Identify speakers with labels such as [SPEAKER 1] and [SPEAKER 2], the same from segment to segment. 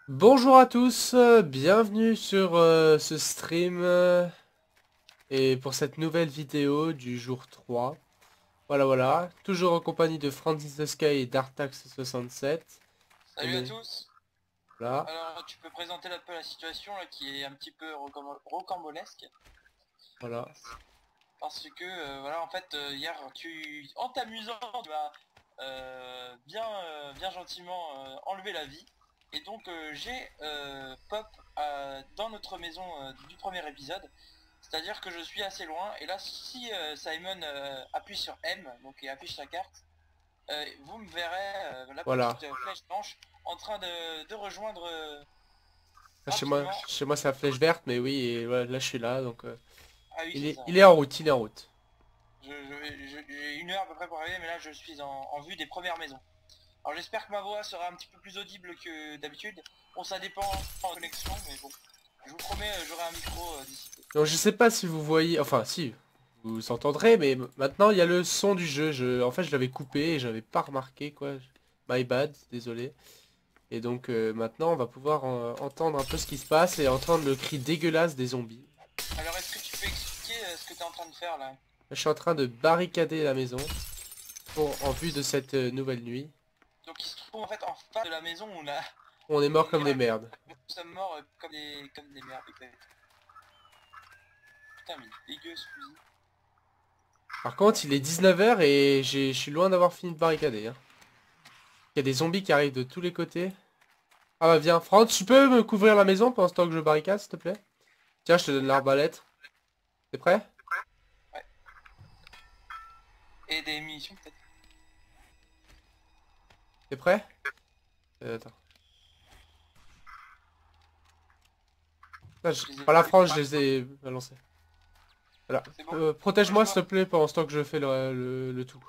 [SPEAKER 1] Bonjour à tous, bienvenue sur ce stream et pour cette nouvelle vidéo du jour 3. Voilà, toujours en compagnie de Francis the Sky et Dartax67. Et
[SPEAKER 2] Salut à tous.
[SPEAKER 1] voilà,
[SPEAKER 2] Alors, tu peux présenter un peu la situation là, qui est un petit peu rocambolesque.
[SPEAKER 1] voilà.
[SPEAKER 2] Parce que, voilà, en fait, hier, en t'amusant, tu m'as bien gentiment enlevé la vie. Et donc, j'ai pop dans notre maison du premier épisode. C'est-à-dire que je suis assez loin. Et là, si Simon appuie sur M, donc et affiche sa carte, vous me verrez la
[SPEAKER 1] Voilà.
[SPEAKER 2] petite flèche blanche en train de rejoindre
[SPEAKER 1] Chez moi,
[SPEAKER 2] rapidement.
[SPEAKER 1] chez moi c'est la flèche verte, mais oui, et voilà, là je suis là, donc
[SPEAKER 2] Ah oui,
[SPEAKER 1] il
[SPEAKER 2] c'est
[SPEAKER 1] est,
[SPEAKER 2] ça.
[SPEAKER 1] il est en route, il est en route.
[SPEAKER 2] J'ai une heure à peu près pour arriver, mais là je suis en vue des premières maisons. Alors j'espère que ma voix sera un petit peu plus audible que d'habitude. Bon, ça dépend en connexion, mais bon. Je vous promets, j'aurai un micro d'ici peu.
[SPEAKER 1] Donc je sais pas si vous voyez, enfin si, vous entendrez, mais maintenant il y a le son du jeu. En fait je l'avais coupé et j'avais pas remarqué quoi. My bad, désolé. Et donc maintenant on va pouvoir entendre un peu ce qui se passe et entendre le cri dégueulasse des zombies.
[SPEAKER 2] Alors est-ce que tu peux expliquer ce que tu es en train de faire là?
[SPEAKER 1] Là, je suis en train de barricader la maison en vue de cette nouvelle nuit.
[SPEAKER 2] Donc il se trouve en fait en face de la maison où
[SPEAKER 1] On est mort
[SPEAKER 2] on
[SPEAKER 1] comme des
[SPEAKER 2] est
[SPEAKER 1] merdes.
[SPEAKER 2] nous sommes morts comme des merdes, exact. Putain mais dégueu ce fusil.
[SPEAKER 1] Par contre il est 19 h et je suis loin d'avoir fini de barricader, hein. Il y a des zombies qui arrivent de tous les côtés. Ah bah viens, Franck, tu peux me couvrir la maison pendant ce temps que je barricade s'il te plaît? Tiens, je te donne l'arbalète. T'es prêt?
[SPEAKER 2] Ouais. Et des munitions peut-être.
[SPEAKER 1] T'es prêt? Attends.
[SPEAKER 2] Je les ai
[SPEAKER 1] Par la
[SPEAKER 2] pas.
[SPEAKER 1] France, je les ai balancés. Voilà.
[SPEAKER 2] C'est bon.
[SPEAKER 1] Protège-moi s'il te
[SPEAKER 2] Bouge-toi.
[SPEAKER 1] plaît pendant ce temps que je fais le tout.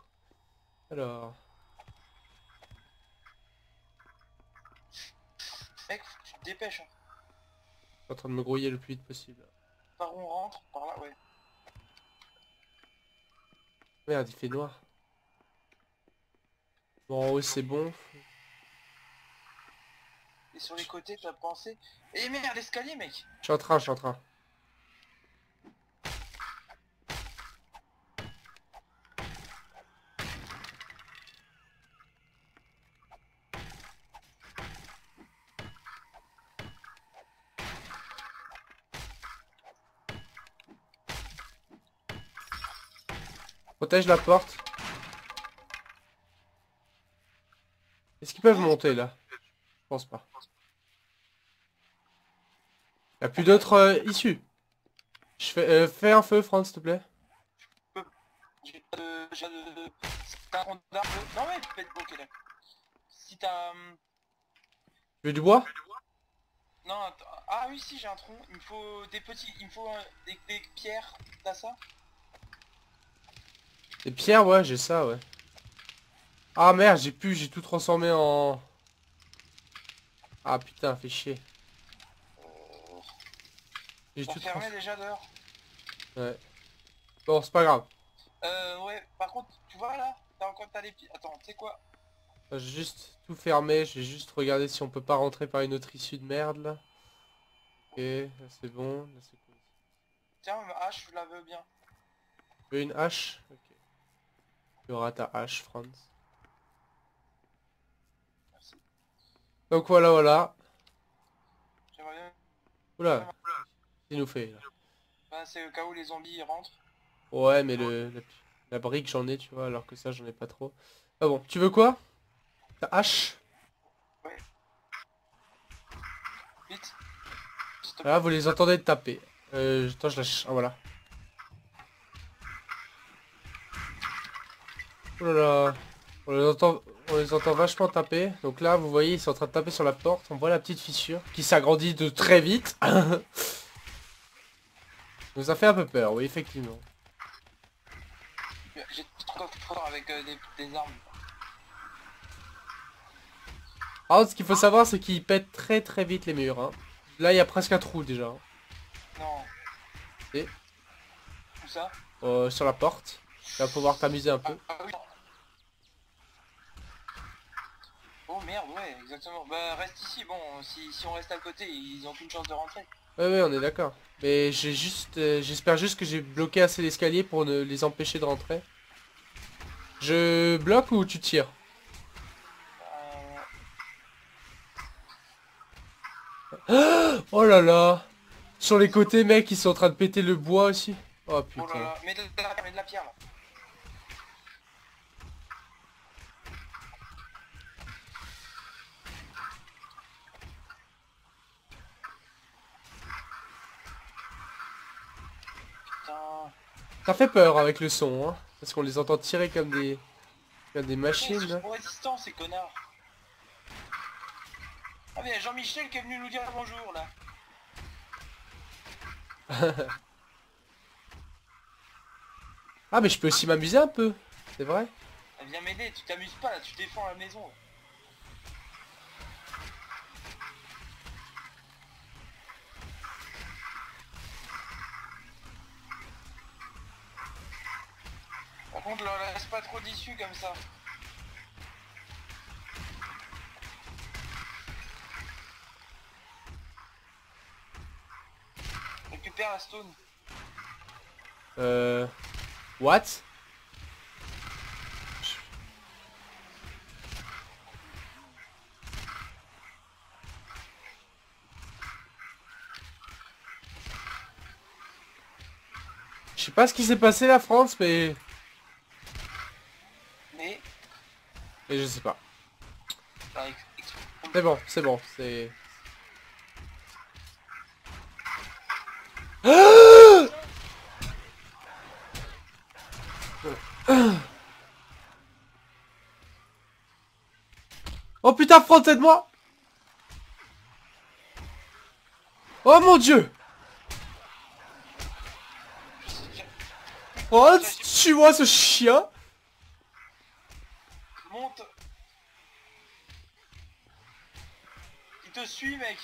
[SPEAKER 1] Alors,
[SPEAKER 2] Mec, tu te dépêches, hein.
[SPEAKER 1] je suis en train de me grouiller le plus vite possible.
[SPEAKER 2] Par où on rentre? Par là, ouais.
[SPEAKER 1] Merde, il fait noir. Bon, en haut, c'est bon.
[SPEAKER 2] Et sur les côtés, t'as pensé... Eh merde, l'escalier, mec!
[SPEAKER 1] Je suis en train. Protège la porte. Est-ce qu'ils peuvent
[SPEAKER 2] Oh,
[SPEAKER 1] monter là? Je pense pas. Y a plus
[SPEAKER 2] attends,
[SPEAKER 1] d'autres issues. Fais un feu, Franck, s'il te plaît.
[SPEAKER 2] je peux... J'ai pas de... T'as un rond d'arbre? Non mais tu peux être... Ok, d'accord. Si t'as...
[SPEAKER 1] Tu veux du bois?
[SPEAKER 2] Non, ah oui, si, j'ai un tronc. Il me faut des petits... Il me faut des pierres. T'as ça?
[SPEAKER 1] Des pierres, ouais, j'ai ça, ouais. Ah merde, j'ai tout transformé en... Ah putain, fait chier. J'ai
[SPEAKER 2] T'as
[SPEAKER 1] tout
[SPEAKER 2] fermé
[SPEAKER 1] transformé.
[SPEAKER 2] déjà dehors?
[SPEAKER 1] Ouais. Bon, c'est pas grave.
[SPEAKER 2] Ouais, par contre, tu vois là? T'as encore... T'as les petits... Attends, tu sais quoi?
[SPEAKER 1] J'ai juste tout fermé, je vais juste regarder si on peut pas rentrer par une autre issue de merde là. Ok, là c'est bon, là c'est cool.
[SPEAKER 2] Tiens, ma hache, je la veux bien.
[SPEAKER 1] Tu veux une hache? Ok. Tu auras ta hache, Franz.
[SPEAKER 2] Merci.
[SPEAKER 1] Donc voilà.
[SPEAKER 2] J'aimerais bien...
[SPEAKER 1] Oula, qu'est-ce qu'il nous fait là?
[SPEAKER 2] Bah, c'est au cas où les zombies rentrent.
[SPEAKER 1] Ouais, mais la brique j'en ai, tu vois, alors que ça j'en ai pas trop. Ah bon, tu veux quoi? Ta hache?
[SPEAKER 2] Ouais, vite, s'il te
[SPEAKER 1] Là,
[SPEAKER 2] plaît.
[SPEAKER 1] vous les entendez taper. Attends, je lâche. Ah voilà. Oh là là. On les entend vachement taper. Donc là, vous voyez, ils sont en train de taper sur la porte. On voit la petite fissure qui s'agrandit de très vite. Donc ça fait un peu peur, oui, effectivement.
[SPEAKER 2] J'ai trop fort avec des armes.
[SPEAKER 1] Alors, ce qu'il faut savoir, c'est qu'ils pètent très très vite les murs, hein. Là, il y a presque un trou déjà, hein.
[SPEAKER 2] Non,
[SPEAKER 1] Et
[SPEAKER 2] où ça?
[SPEAKER 1] sur la porte. Tu vas pouvoir t'amuser un peu.
[SPEAKER 2] Ah oui. Oh, Oh merde, ouais, exactement. Bah reste ici, bon, si on reste à côté, ils ont qu'une chance de rentrer.
[SPEAKER 1] Ouais, on est d'accord. Mais j'ai juste... j'espère juste que j'ai bloqué assez l'escalier pour ne les empêcher de rentrer. Je bloque ou tu tires?
[SPEAKER 2] Euh,
[SPEAKER 1] Oh là là! Sur les côtés, mec, ils sont en train de péter le bois aussi. Oh
[SPEAKER 2] oh là
[SPEAKER 1] putain.
[SPEAKER 2] là, mets de la pierre là. Putain.
[SPEAKER 1] Ça fait peur avec le son, hein. Parce qu'on les entend tirer comme des
[SPEAKER 2] Putain, ils
[SPEAKER 1] machines, là.
[SPEAKER 2] sont résistants ces connards. Ah mais y a Jean-Michel qui est venu nous dire bonjour là.
[SPEAKER 1] Ah, mais je peux aussi m'amuser un peu. C'est vrai?
[SPEAKER 2] Viens m'aider, tu t'amuses pas là, tu défends la maison. Là. Par contre, leur laisse pas trop d'issue comme ça. Récupère la stone.
[SPEAKER 1] Euh... What? Je sais pas ce qui s'est passé la France, mais...
[SPEAKER 2] Mais...
[SPEAKER 1] Mais je sais pas.
[SPEAKER 2] Enfin,
[SPEAKER 1] C'est bon, c'est... Oh putain, Front, aide-moi! Oh mon dieu! Front, tue-moi ce chien!
[SPEAKER 2] monte. Il te suit mec.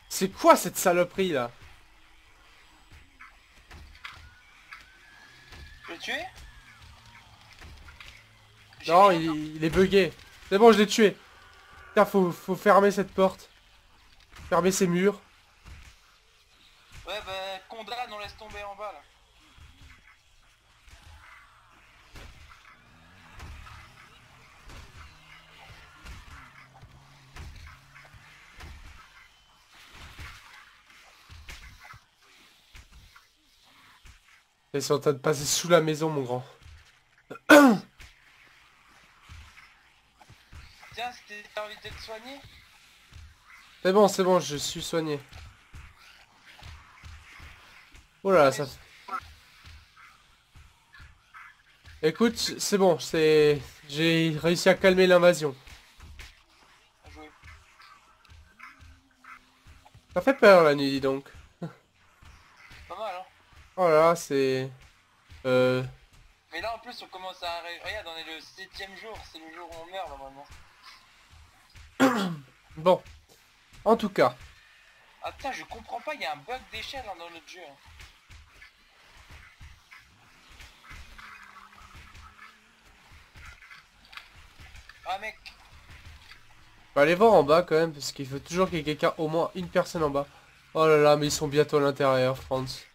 [SPEAKER 1] C'est quoi cette saloperie là?
[SPEAKER 2] Tu l'as tué?
[SPEAKER 1] Non, il est bugué. C'est bon, je l'ai tué. Putain, faut fermer cette porte. Fermer ces murs.
[SPEAKER 2] Ouais bah condamne, on laisse tomber en bas là.
[SPEAKER 1] Ils sont en train de passer sous la maison, mon grand.
[SPEAKER 2] Tiens, si t'as envie d'être soigné.
[SPEAKER 1] C'est bon, je suis soigné. Oh là là, ça... Écoute, c'est bon, c'est... J'ai réussi à calmer l'invasion.
[SPEAKER 2] Bien joué.
[SPEAKER 1] Ça fait peur la nuit, dis donc.
[SPEAKER 2] Pas mal hein.
[SPEAKER 1] Oh là là, c'est...
[SPEAKER 2] Mais là en plus on commence à... Regarde, on est le 7ème jour, c'est le jour où on meurt normalement.
[SPEAKER 1] Bon. En tout cas.
[SPEAKER 2] Ah putain, je comprends pas, il y a un bug d'échelle hein, dans notre jeu. Hein. Ah mec,
[SPEAKER 1] On va aller voir en bas quand même, parce qu'il faut toujours qu'il y ait quelqu'un, au moins une personne en bas. Oh là là, mais ils sont bientôt à l'intérieur, Franz.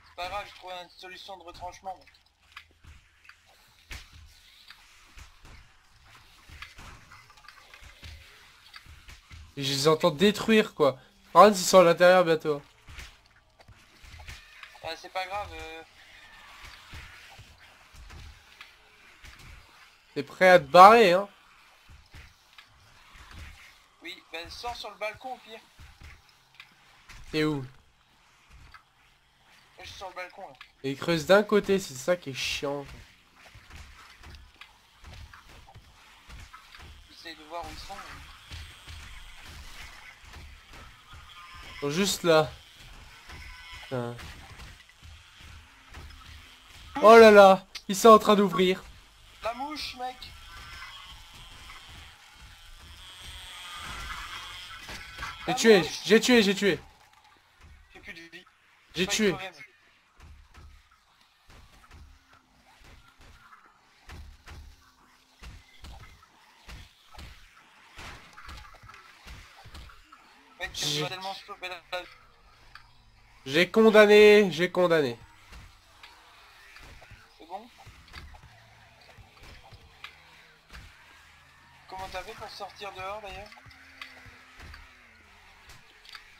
[SPEAKER 2] c'est pas grave, j'ai trouvé une solution de retranchement. Moi.
[SPEAKER 1] Et je les entends détruire, quoi. Franz, ils sont à l'intérieur bientôt.
[SPEAKER 2] Ah, c'est pas grave,
[SPEAKER 1] T'es prêt à te barrer, hein?
[SPEAKER 2] oui, bah sors sur le balcon au pire.
[SPEAKER 1] T'es où?
[SPEAKER 2] Moi je suis sur le balcon là.
[SPEAKER 1] Et ils creusent d'un côté, c'est ça qui est chiant.
[SPEAKER 2] J'essaye de voir où ils sont.
[SPEAKER 1] Ils sont juste là. Putain. Oh là là, ils sont en train d'ouvrir.
[SPEAKER 2] La mouche mec.
[SPEAKER 1] J'ai tué.
[SPEAKER 2] J'ai
[SPEAKER 1] J'ai
[SPEAKER 2] plus de vie.
[SPEAKER 1] J'ai
[SPEAKER 2] Failli
[SPEAKER 1] tué.
[SPEAKER 2] crever, mec. mec, tu vas tellement stopper la vie.
[SPEAKER 1] J'ai condamné, j'ai condamné.
[SPEAKER 2] C'est bon? Comment t'as fait pour sortir dehors d'ailleurs?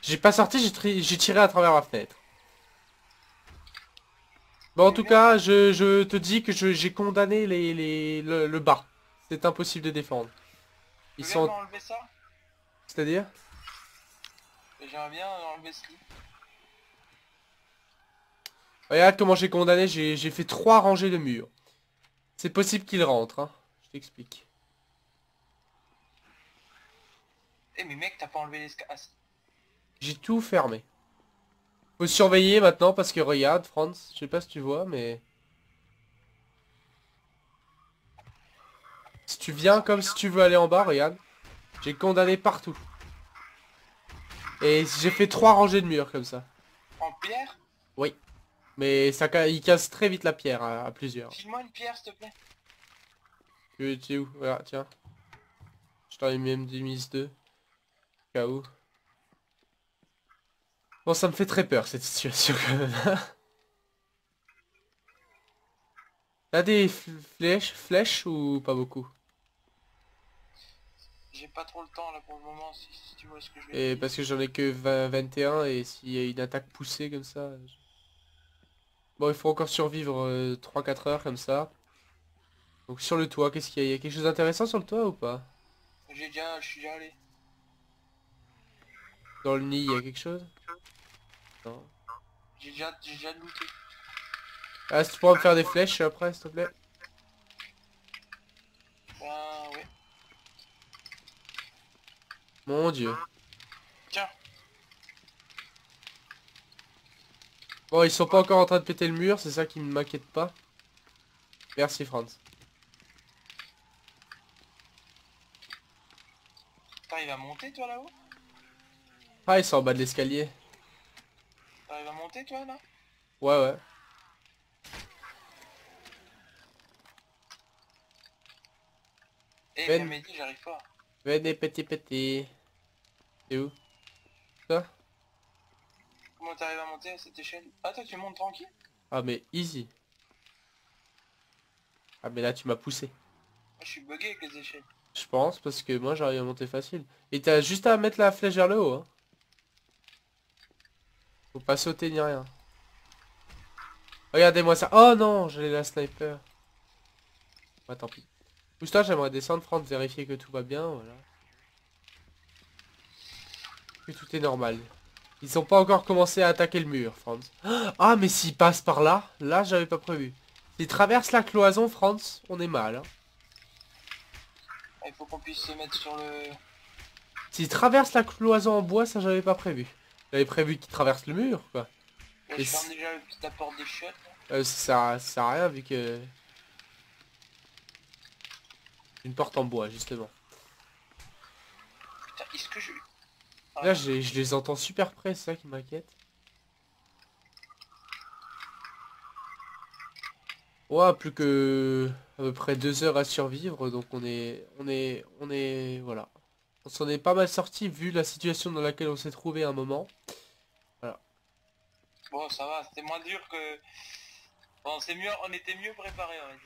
[SPEAKER 1] J'ai pas sorti, j'ai tiré à travers la fenêtre. Bon, en tout cas, je te dis que j'ai condamné le bas. C'est impossible de défendre.
[SPEAKER 2] Tu
[SPEAKER 1] Ils
[SPEAKER 2] veux bien
[SPEAKER 1] sont...
[SPEAKER 2] m'enlever ça?
[SPEAKER 1] C'est-à-dire?
[SPEAKER 2] J'aimerais bien enlever ce lit.
[SPEAKER 1] Regarde comment j'ai condamné, j'ai fait 3 rangées de murs. C'est possible qu'ils rentrent, hein. Je t'explique.
[SPEAKER 2] Eh mais mec, t'as pas enlevé les... Ah,
[SPEAKER 1] J'ai tout fermé. Faut surveiller maintenant parce que regarde, Franz, je sais pas si tu vois, mais... Si tu viens comme si tu veux aller en bas, regarde. J'ai condamné partout. Et j'ai fait 3 rangées de murs comme ça.
[SPEAKER 2] en pierre?
[SPEAKER 1] Oui. Mais ça, il casse très vite la pierre à plusieurs.
[SPEAKER 2] File-moi une pierre s'il te plaît.
[SPEAKER 1] Tu es où? Voilà, tiens. Je t'en ai même mis 2. Au cas où. Bon, ça me fait très peur cette situation quand même. T'as des flèches ou pas beaucoup?
[SPEAKER 2] J'ai pas trop le temps là pour le moment si tu vois ce que je veux
[SPEAKER 1] Et
[SPEAKER 2] dire.
[SPEAKER 1] parce que j'en ai que 21 et s'il y a une attaque poussée comme ça... Bon, il faut encore survivre 3-4 heures comme ça. Donc sur le toit, qu'est-ce qu'il y a? Il y a quelque chose d'intéressant sur le toit ou pas?
[SPEAKER 2] Je suis déjà allé.
[SPEAKER 1] Dans le nid, il y a quelque chose? Non.
[SPEAKER 2] J'ai déjà looté.
[SPEAKER 1] Ah, si tu pourras me faire des flèches après, s'il te plaît.
[SPEAKER 2] Ben ouais.
[SPEAKER 1] Mon Dieu.
[SPEAKER 2] Tiens,
[SPEAKER 1] Bon, ils sont pas encore en train de péter le mur, c'est ça qui ne m'inquiète pas. Merci, Franz.
[SPEAKER 2] t'arrives à monter toi là-haut?
[SPEAKER 1] Ah, ils sont en bas de l'escalier.
[SPEAKER 2] T'arrives à monter toi là?
[SPEAKER 1] Ouais, ouais.
[SPEAKER 2] Eh
[SPEAKER 1] Ben.
[SPEAKER 2] bien Mehdi, j'arrive pas.
[SPEAKER 1] Venez, petit. C'est où? Ça?
[SPEAKER 2] Comment t'arrives à monter à cette échelle? Ah toi tu montes tranquille?
[SPEAKER 1] Ah, mais easy. Ah, mais là, tu m'as poussé.
[SPEAKER 2] Moi je suis bugué avec les échelles.
[SPEAKER 1] Je pense, parce que moi, j'arrive à monter facile. Et t'as juste à mettre la flèche vers le haut, hein. Faut pas sauter ni rien. Regardez-moi ça. Oh non, j'allais la sniper. Ouais, tant pis. Pousse-toi, j'aimerais descendre, Franz, vérifier que tout va bien, voilà. Que tout est normal. Ils ont pas encore commencé à attaquer le mur, Franz. Ah, mais s'ils passent par là, là, j'avais pas prévu. S'ils traversent la cloison, Franz, on est mal, hein.
[SPEAKER 2] Ah, il faut qu'on puisse se mettre sur le...
[SPEAKER 1] S'ils traversent la cloison en bois, ça, j'avais pas prévu. J'avais prévu qu'ils traversent le mur, quoi.
[SPEAKER 2] Là,
[SPEAKER 1] Et
[SPEAKER 2] je ferme déjà la porte des chiottes.
[SPEAKER 1] ça sert à rien, vu que... Une porte en bois, justement.
[SPEAKER 2] Putain, est-ce que je... Ah,
[SPEAKER 1] Là, je les entends super près, c'est ça qui m'inquiète. Ouais, plus que à peu près 2 heures à survivre, donc voilà. On s'en est pas mal sorti vu la situation dans laquelle on s'est trouvé à un moment. Voilà.
[SPEAKER 2] Bon ça va, c'était moins dur que... Bon c'est mieux, on était mieux préparés on va dire.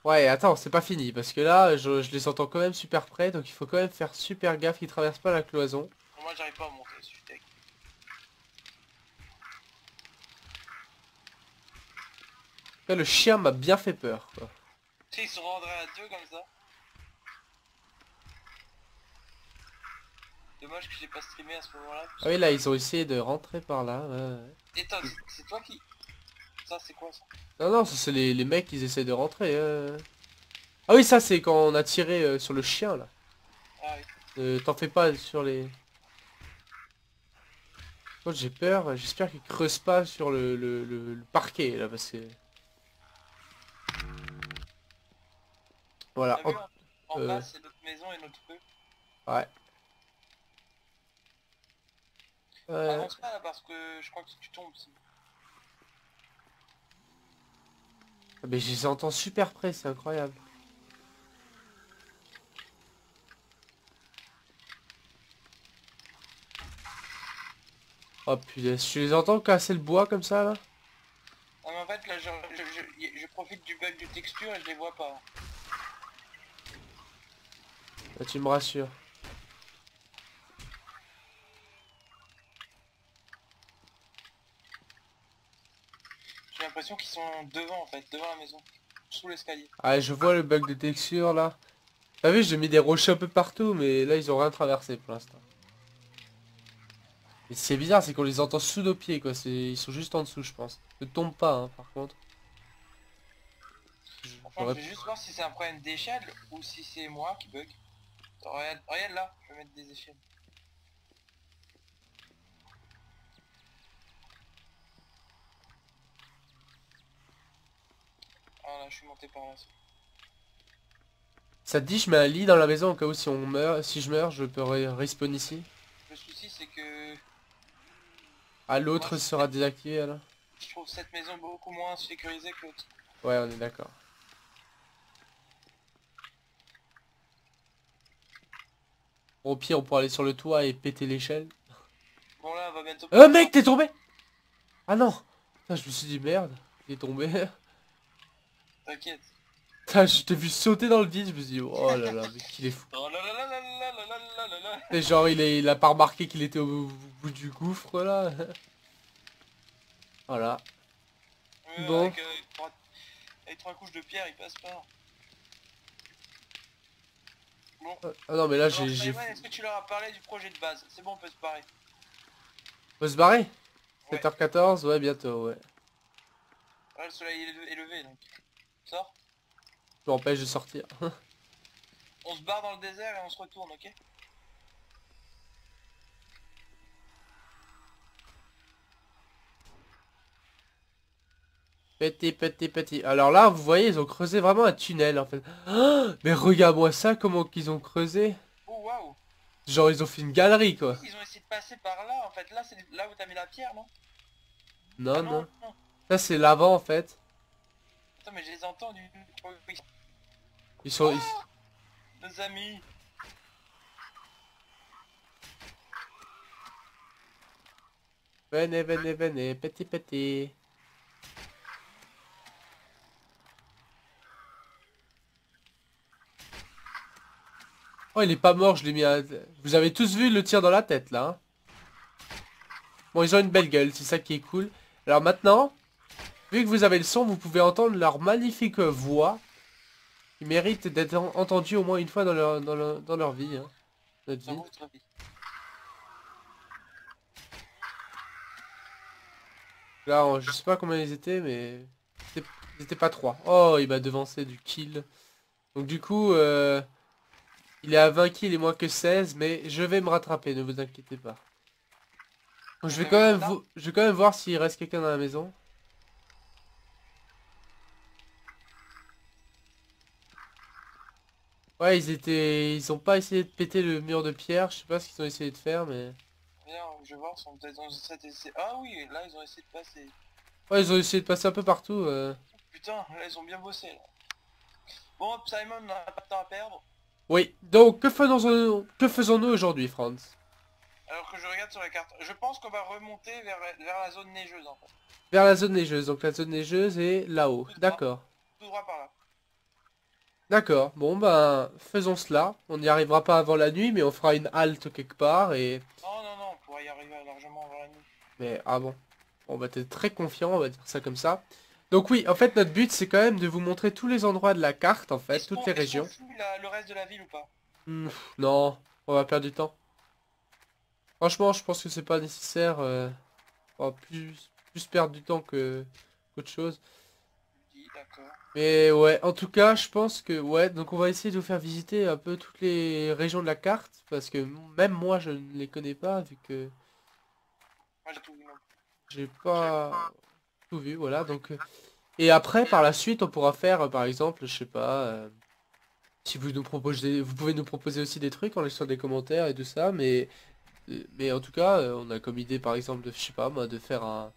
[SPEAKER 1] Ouais, attends, c'est pas fini, parce que là, je les entends quand même super près, donc il faut quand même faire super gaffe qu'ils traversent pas la cloison.
[SPEAKER 2] Moi j'arrive pas à monter, je suis tech.
[SPEAKER 1] Là, le chien m'a bien fait peur, quoi.
[SPEAKER 2] Tu sais, ils se rendraient à deux comme ça. Dommage que j'ai pas streamé à ce moment-là.
[SPEAKER 1] Ah oui, là, ils ont essayé de rentrer par là. Ouais, ouais.
[SPEAKER 2] Et toi, c'est toi qui... Ça c'est quoi ça?
[SPEAKER 1] Non, non, ça c'est les mecs qui essaient de rentrer. Ah oui, ça c'est quand on a tiré sur le chien, là.
[SPEAKER 2] Ah oui.
[SPEAKER 1] T'en fais pas sur les... Oh, j'ai peur, j'espère qu'ils creusent pas sur le parquet, là, parce que... Voilà.
[SPEAKER 2] T'as vu, en
[SPEAKER 1] Euh,
[SPEAKER 2] bas c'est notre maison et notre rue.
[SPEAKER 1] ouais.
[SPEAKER 2] Avance pas là parce que je crois que tu tombes.
[SPEAKER 1] Mais je les entends super près, c'est incroyable. Oh putain, je les entends casser le bois comme ça là.
[SPEAKER 2] Non mais en fait là je profite du bug de texture et je les vois pas.
[SPEAKER 1] Là, tu me rassures.
[SPEAKER 2] J'ai l'impression qu'ils sont devant en fait, devant la maison. Sous l'escalier.
[SPEAKER 1] Ah, je vois le bug de texture là. T'as vu, j'ai mis des rochers un peu partout, mais là ils ont rien traversé pour l'instant. Et c'est bizarre, c'est qu'on les entend sous nos pieds quoi. Ils sont juste en dessous, je pense. Ne tombe pas, hein, par contre.
[SPEAKER 2] Enfin, je vais juste voir si c'est un problème d'échelle ou si c'est moi qui bug. Regarde, regarde là, je vais mettre des échelles. Ah là, je suis monté par là.
[SPEAKER 1] Ça te dit, je mets un lit dans la maison au cas où si on meurt, si je meurs, je peux respawn ici.
[SPEAKER 2] Le souci c'est que
[SPEAKER 1] Ah, l'autre
[SPEAKER 2] moi,
[SPEAKER 1] sera désactivé alors.
[SPEAKER 2] je trouve cette maison beaucoup moins sécurisée que l'autre.
[SPEAKER 1] Ouais, on est d'accord. Au pire, on pourra aller sur le toit et péter l'échelle.
[SPEAKER 2] Bon là, on va bientôt...
[SPEAKER 1] Mec, t'es tombé! Ah non! Putain, je me suis dit merde, il est tombé.
[SPEAKER 2] T'inquiète.
[SPEAKER 1] Putain, je t'ai vu sauter dans le vide, je me suis dit, oh là là, mec, il est fou.
[SPEAKER 2] Oh là là là là là là là là là là.
[SPEAKER 1] Et genre, il a pas remarqué qu'il était au bout du gouffre là. Voilà. Bon.
[SPEAKER 2] Avec, avec 3 couches de pierre, il passe pas. Bon.
[SPEAKER 1] Ah non, mais là,
[SPEAKER 2] Alors,
[SPEAKER 1] j'ai...
[SPEAKER 2] Simon, est-ce que tu leur as parlé du projet de base? C'est bon, on peut se barrer.
[SPEAKER 1] On peut se barrer?
[SPEAKER 2] Ouais.
[SPEAKER 1] 7h14, ouais, bientôt, ouais.
[SPEAKER 2] Ouais, le soleil est levé, donc... Sors.
[SPEAKER 1] Je m'empêche de sortir.
[SPEAKER 2] On se barre dans le désert et on se retourne, ok?
[SPEAKER 1] Petit. Alors là, vous voyez, ils ont creusé vraiment un tunnel, en fait. Oh, mais regarde-moi ça, comment qu'ils ont creusé.
[SPEAKER 2] Oh, waouh!
[SPEAKER 1] Genre, ils ont fait une galerie, quoi.
[SPEAKER 2] Ils ont essayé de passer par là, en fait. Là, c'est là où t'as mis la pierre, non?
[SPEAKER 1] Non,
[SPEAKER 2] Ah
[SPEAKER 1] non.
[SPEAKER 2] non.
[SPEAKER 1] Ça, c'est l'avant, en fait.
[SPEAKER 2] Attends, mais je les entends du...
[SPEAKER 1] Ils sont...
[SPEAKER 2] Nos amis.
[SPEAKER 1] Venez, petit. Oh, il est pas mort, je l'ai mis à... Vous avez tous vu le tir dans la tête, là. Hein. Bon, ils ont une belle gueule, c'est ça qui est cool. Alors maintenant, vu que vous avez le son, vous pouvez entendre leur magnifique voix. Ils méritent d'être entendus au moins une fois dans leur vie. Hein. Notre
[SPEAKER 2] Dans
[SPEAKER 1] vie.
[SPEAKER 2] votre vie.
[SPEAKER 1] Là, je sais pas combien ils étaient, mais... Ils étaient pas 3. Oh, il m'a devancé du kill. Donc du coup, il est à 20 kills et moins que 16, mais je vais me rattraper, ne vous inquiétez pas. Donc, je vais quand même voir s'il reste quelqu'un dans la maison. Ouais, ils ont pas essayé de péter le mur de pierre, je sais pas ce qu'ils ont essayé de faire, mais...
[SPEAKER 2] Viens, je vais voir, ils sont peut-être dans cet essai. Ah oui, là, ils ont essayé de passer.
[SPEAKER 1] Ouais, ils ont essayé de passer un peu partout.
[SPEAKER 2] Putain, là, ils ont bien bossé, là. Bon, Simon, on n'a pas de temps à perdre.
[SPEAKER 1] Oui, donc que faisons-nous aujourd'hui, Franz?
[SPEAKER 2] Alors que je regarde sur la carte. Je pense qu'on va remonter vers la zone neigeuse, en fait.
[SPEAKER 1] Vers la zone neigeuse, donc la zone neigeuse est là-haut,
[SPEAKER 2] Tout droit.
[SPEAKER 1] d'accord.
[SPEAKER 2] Tout droit par là.
[SPEAKER 1] D'accord, bon ben, faisons cela. On n'y arrivera pas avant la nuit, mais on fera une halte quelque part et...
[SPEAKER 2] Non, on pourra y arriver largement avant la nuit.
[SPEAKER 1] Mais, ah bon. On va être très confiant, on va dire ça comme ça. Donc oui, en fait, notre but, c'est quand même de vous montrer tous les endroits de la carte, en fait, toutes les régions.
[SPEAKER 2] Est-ce qu'on fout le reste de la ville ou pas?
[SPEAKER 1] Non, on va perdre du temps. Franchement, je pense que c'est pas nécessaire. On va plus perdre du temps qu'autre chose.
[SPEAKER 2] D'accord.
[SPEAKER 1] Mais ouais, en tout cas, je pense que... Ouais, donc on va essayer de vous faire visiter un peu toutes les régions de la carte. Parce que même moi, je ne les connais pas, vu que...
[SPEAKER 2] Moi j'ai tout vu, non.
[SPEAKER 1] J'ai pas tout vu, voilà. Donc, et après, par la suite, on pourra faire, par exemple, je sais pas... si vous nous proposez... Vous pouvez nous proposer aussi des trucs en laissant des commentaires et tout ça, mais en tout cas, on a comme idée, par exemple, de, je sais pas, moi, de faire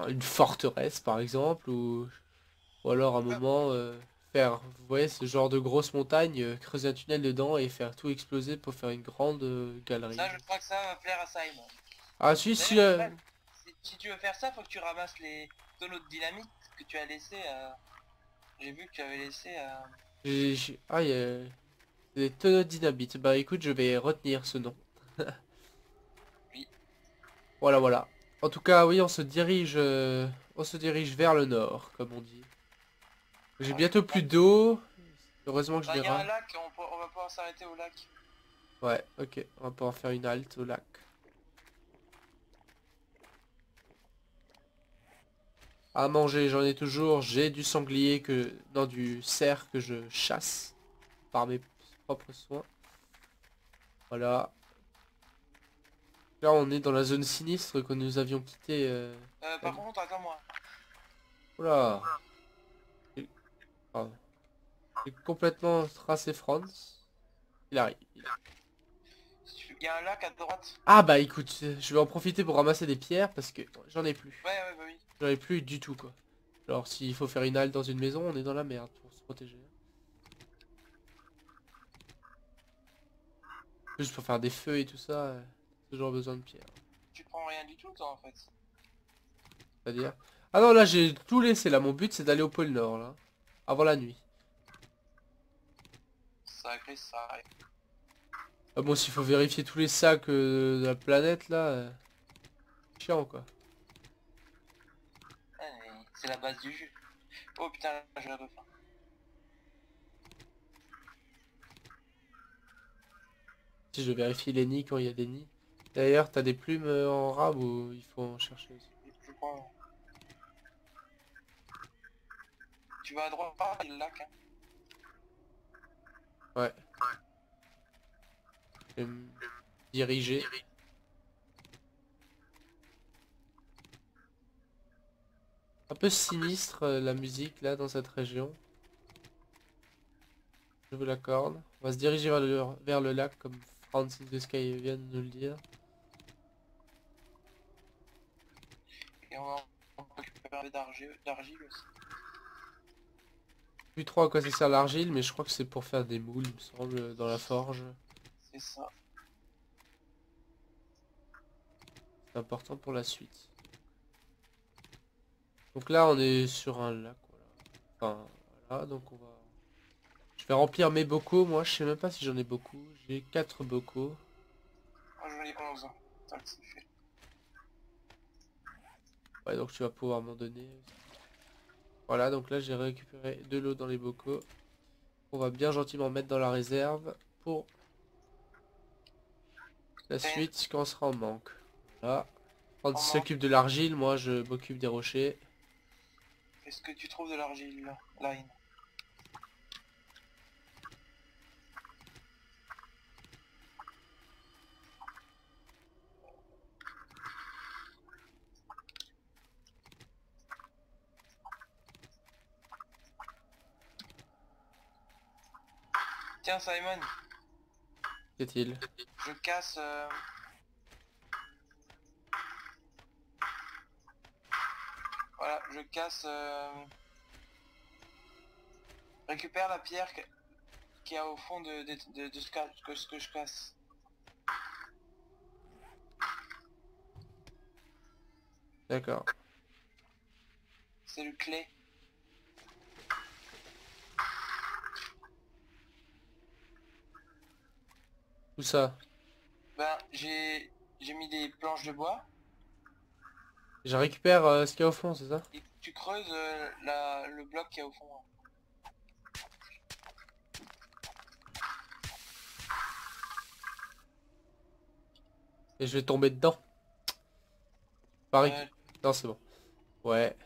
[SPEAKER 1] une forteresse, par exemple, ou alors à un moment faire, vous voyez, ce genre de grosse montagne, creuser un tunnel dedans et faire tout exploser pour faire une grande galerie.
[SPEAKER 2] Ça, je crois que ça va plaire à Simon.
[SPEAKER 1] Ah si, si,
[SPEAKER 2] D'ailleurs, ouais, si tu veux faire ça, faut que tu ramasses les tonneaux de dynamite que tu as laissé à... J'ai vu que tu avais laissé à...
[SPEAKER 1] Ah, il y a des tonneaux de dynamite. Bah écoute, je vais retenir ce nom.
[SPEAKER 2] Oui.
[SPEAKER 1] Voilà, voilà. En tout cas, oui, on se dirige vers le nord, comme on dit. J'ai
[SPEAKER 2] Ouais.
[SPEAKER 1] bientôt plus d'eau. Heureusement que je
[SPEAKER 2] Bah,
[SPEAKER 1] l'ai
[SPEAKER 2] il y a un
[SPEAKER 1] ras.
[SPEAKER 2] lac, on va pouvoir s'arrêter au lac.
[SPEAKER 1] Ouais, ok. On va pouvoir faire une halte au lac. À manger, j'en ai toujours. J'ai du sanglier que... Non, du cerf que je chasse par mes propres soins. Voilà. Là, on est dans la zone sinistre que nous avions quittée.
[SPEAKER 2] Par contre, attends-moi.
[SPEAKER 1] Oula. J'ai pardon. J'ai complètement tracé France. Il arrive.
[SPEAKER 2] Il y a un lac à droite.
[SPEAKER 1] Ah bah écoute, je vais en profiter pour ramasser des pierres parce que j'en ai plus.
[SPEAKER 2] Ouais, ouais, bah oui.
[SPEAKER 1] J'en ai plus du tout quoi. Alors s'il faut faire une halte dans une maison, on est dans la merde pour se protéger. Juste pour faire des feux et tout ça, toujours besoin de pierres.
[SPEAKER 2] Tu prends rien du tout, toi, en fait.
[SPEAKER 1] C'est-à-dire... Ah non, là j'ai tout laissé là. Mon but c'est d'aller au pôle Nord là. Avant la nuit.
[SPEAKER 2] Sacré, ça arrive.
[SPEAKER 1] Ah bon, s'il faut vérifier tous les sacs de la planète là... chiant quoi.
[SPEAKER 2] Ouais, mais c'est la base du jeu. Oh putain, j'ai la faim.
[SPEAKER 1] Si je vérifie les nids quand il y a des nids. D'ailleurs, t'as des plumes en rab ou il faut en chercher aussi?
[SPEAKER 2] Je crois. Tu vas à droite, il y a le lac. Hein.
[SPEAKER 1] Ouais. Je vais me diriger. Un peu sinistre la musique là dans cette région. Je vous l'accorde. On va se diriger vers le lac comme Francis the Sky vient de nous le dire.
[SPEAKER 2] Et on peut récupérer un peu d'argile aussi.
[SPEAKER 1] Plus trop à quoi ça sert l'argile, mais je crois que c'est pour faire des moules, il me semble, dans la forge.
[SPEAKER 2] C'est ça.
[SPEAKER 1] C'est important pour la suite. Donc là, on est sur un lac, voilà. Enfin, voilà, donc on va... Je vais remplir mes bocaux, moi, je sais même pas si j'en ai beaucoup. J'ai 4 bocaux.
[SPEAKER 2] Moi j'en ai 11 ans. Tant que c'est fait.
[SPEAKER 1] Ouais, donc tu vas pouvoir m'en donner. Voilà, donc là, j'ai récupéré de l'eau dans les bocaux. On va bien gentiment mettre dans la réserve pour la suite quand on sera en manque. Voilà. Quand il s'occupe de l'argile, moi je m'occupe des rochers.
[SPEAKER 2] Est-ce que tu trouves de l'argile là, Line? Tiens Simon,
[SPEAKER 1] Qu'est-il?
[SPEAKER 2] je casse... Voilà, je casse... Récupère la pierre qui est au fond de ce que je casse.
[SPEAKER 1] D'accord.
[SPEAKER 2] C'est le clé.
[SPEAKER 1] Où ça?
[SPEAKER 2] Ben, j'ai mis des planches de bois.
[SPEAKER 1] Je récupère ce qu'il y a au fond, c'est ça?
[SPEAKER 2] Et tu creuses le bloc qui est au fond. Hein.
[SPEAKER 1] Et je vais tomber dedans. Pareil.
[SPEAKER 2] Euh,
[SPEAKER 1] Non, c'est bon. Ouais.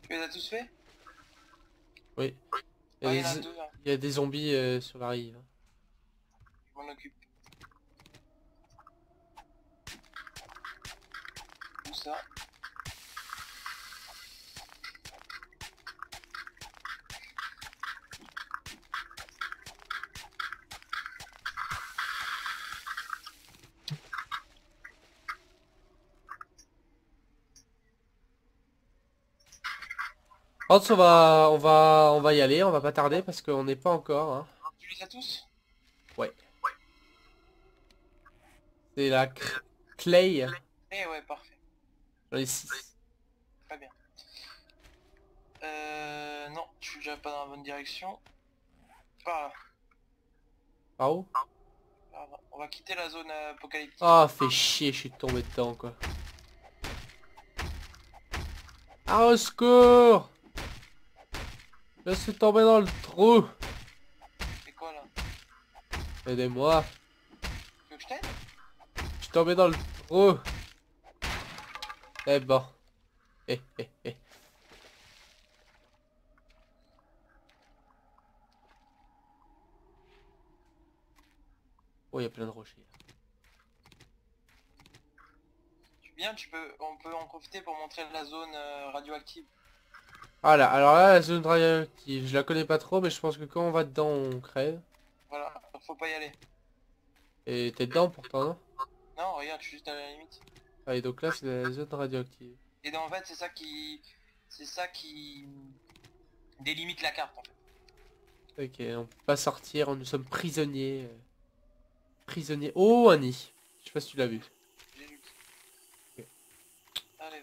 [SPEAKER 2] tu les as tous fait?
[SPEAKER 1] Oui.
[SPEAKER 2] Ah, il y en a deux. Hein.
[SPEAKER 1] Il y a des zombies sur la rive.
[SPEAKER 2] Je m'en occupe. ça.
[SPEAKER 1] Hans, on va y aller, on va pas tarder parce qu'on n'est pas encore, hein.
[SPEAKER 2] Tu les as tous?
[SPEAKER 1] Ouais. C'est la clay.
[SPEAKER 2] Eh ouais, parfait.
[SPEAKER 1] J'en ai 6.
[SPEAKER 2] Très bien. Non, je suis déjà pas dans la bonne direction. Par là.
[SPEAKER 1] Par où?
[SPEAKER 2] Par là. On va quitter la zone apocalyptique.
[SPEAKER 1] Ah, fait chier, je suis tombé dedans, quoi. Ah, au secours! Je suis tombé dans le trou.
[SPEAKER 2] C'est quoi là?
[SPEAKER 1] Aidez-moi.
[SPEAKER 2] Tu veux que je t'aide?
[SPEAKER 1] Je suis tombé dans le trou. Eh bon. Eh, eh, eh. Oh, il y a plein de rochers.
[SPEAKER 2] Bien, on peut en profiter pour montrer la zone radioactive.
[SPEAKER 1] Ah là, alors là, la zone radioactive, je la connais pas trop, mais je pense que quand on va dedans, on crève.
[SPEAKER 2] Voilà, faut pas y aller.
[SPEAKER 1] Et t'es dedans pourtant, non?
[SPEAKER 2] Non, regarde, je suis juste à la limite.
[SPEAKER 1] Ah, et donc là, c'est la zone radioactive.
[SPEAKER 2] Et donc, en fait, c'est ça qui délimite la carte en fait.
[SPEAKER 1] Ok, on peut pas sortir, nous sommes prisonniers. Prisonniers. Oh, un nid. Je sais pas si tu l'as vu.
[SPEAKER 2] J'ai lu.
[SPEAKER 1] Ok.
[SPEAKER 2] Allez.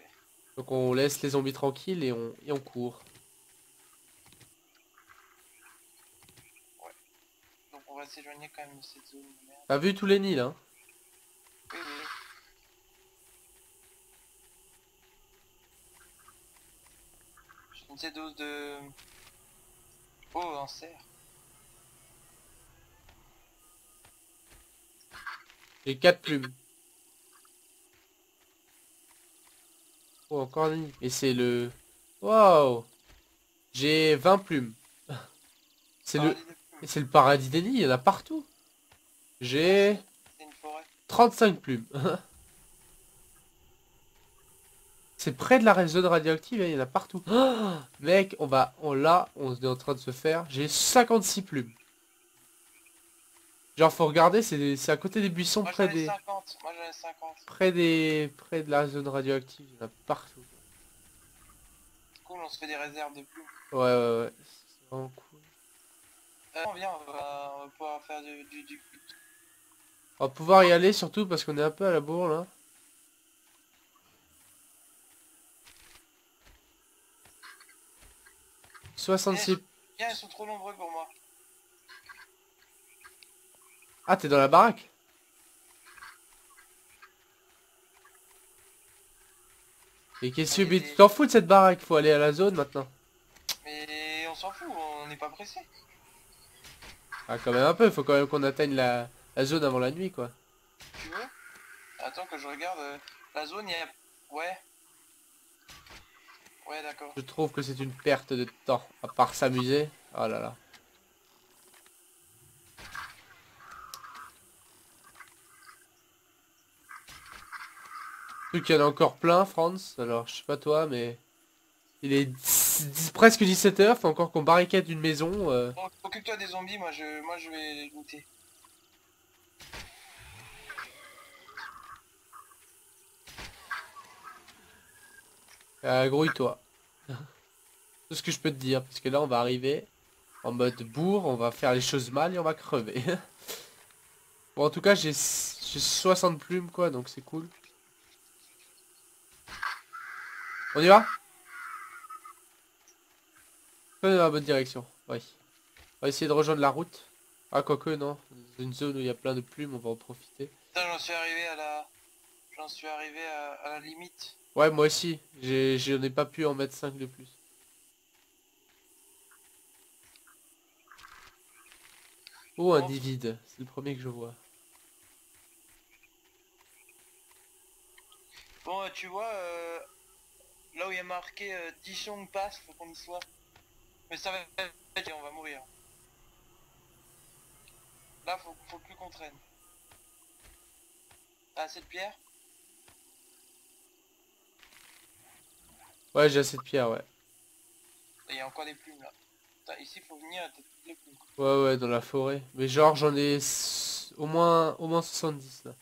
[SPEAKER 1] Donc on laisse les zombies tranquilles et on court.
[SPEAKER 2] Ouais. Donc on va s'éloigner quand même de cette zone de merde.
[SPEAKER 1] T'as vu tous les nids là, hein?
[SPEAKER 2] Oui, oui. J'ai une petite dose de... Oh, un cerf.
[SPEAKER 1] J'ai 4 plumes. Oh, encore un nid. Et c'est le... Waouh! J'ai 20 plumes. C'est le...
[SPEAKER 2] Paradis de plumes.
[SPEAKER 1] C'est le paradis des nids, il y en a partout. J'ai
[SPEAKER 2] C'est une forêt.
[SPEAKER 1] 35 plumes. C'est près de la zone radioactive, hein, il y en a partout. Oh, mec, on est en train de se faire. J'ai 56 plumes. Genre, faut regarder, c'est à côté des buissons,
[SPEAKER 2] Moi j'en ai 50. Moi j'en ai 50.
[SPEAKER 1] près de la zone radioactive, il y en a partout.
[SPEAKER 2] Cool, on se fait des réserves de plumes.
[SPEAKER 1] Ouais, ouais, ouais. C'est vraiment cool.
[SPEAKER 2] Viens, on va pouvoir faire du...
[SPEAKER 1] On va pouvoir y aller surtout parce qu'on est un peu à la bourre là.
[SPEAKER 2] Viens,
[SPEAKER 1] 66.
[SPEAKER 2] ils sont trop nombreux pour moi.
[SPEAKER 1] Ah, t'es dans la baraque? Et qu'est-ce que... Mais tu t'en fous de cette baraque, faut aller à la zone maintenant.
[SPEAKER 2] Mais on s'en fout, on n'est pas pressé.
[SPEAKER 1] Ah, quand même un peu, faut quand même qu'on atteigne la zone avant la nuit quoi.
[SPEAKER 2] Tu veux? Attends que je regarde. La zone, il y a... Ouais. Ouais, d'accord.
[SPEAKER 1] Je trouve que c'est une perte de temps, à part s'amuser. Oh là là. Truc qu'il y en a encore plein, France. Alors, je sais pas toi, mais... Il est presque 17 h, faut encore qu'on barricade une maison.
[SPEAKER 2] Bon, occupe-toi des zombies, moi je vais goûter.
[SPEAKER 1] Grouille-toi. Tout ce que je peux te dire, parce que là, on va arriver en mode bourre, on va faire les choses mal et on va crever. Bon, en tout cas, j'ai 60 plumes, quoi, donc c'est cool. On y va? On est dans la bonne direction, oui. On va essayer de rejoindre la route. Ah, quoique, non. Dans une zone où il y a plein de plumes, on va en profiter.
[SPEAKER 2] Putain, j'en suis arrivé à la limite.
[SPEAKER 1] Ouais, moi aussi. J'en ai pas pu en mettre 5 de plus. Oh, un
[SPEAKER 2] Bon.
[SPEAKER 1] divide. C'est le premier que je vois.
[SPEAKER 2] Bon, tu vois, là où il y a marqué Dichong passe, faut qu'on y soit. Mais ça va être, on va mourir. Là, faut plus qu'on traîne. T'as assez de pierre?
[SPEAKER 1] Ouais, j'ai assez de pierres, ouais.
[SPEAKER 2] Il y a encore des plumes là. Putain, ici faut venir à toutes les plumes.
[SPEAKER 1] Ouais, ouais, dans la forêt. Mais genre, j'en ai au moins 70 là.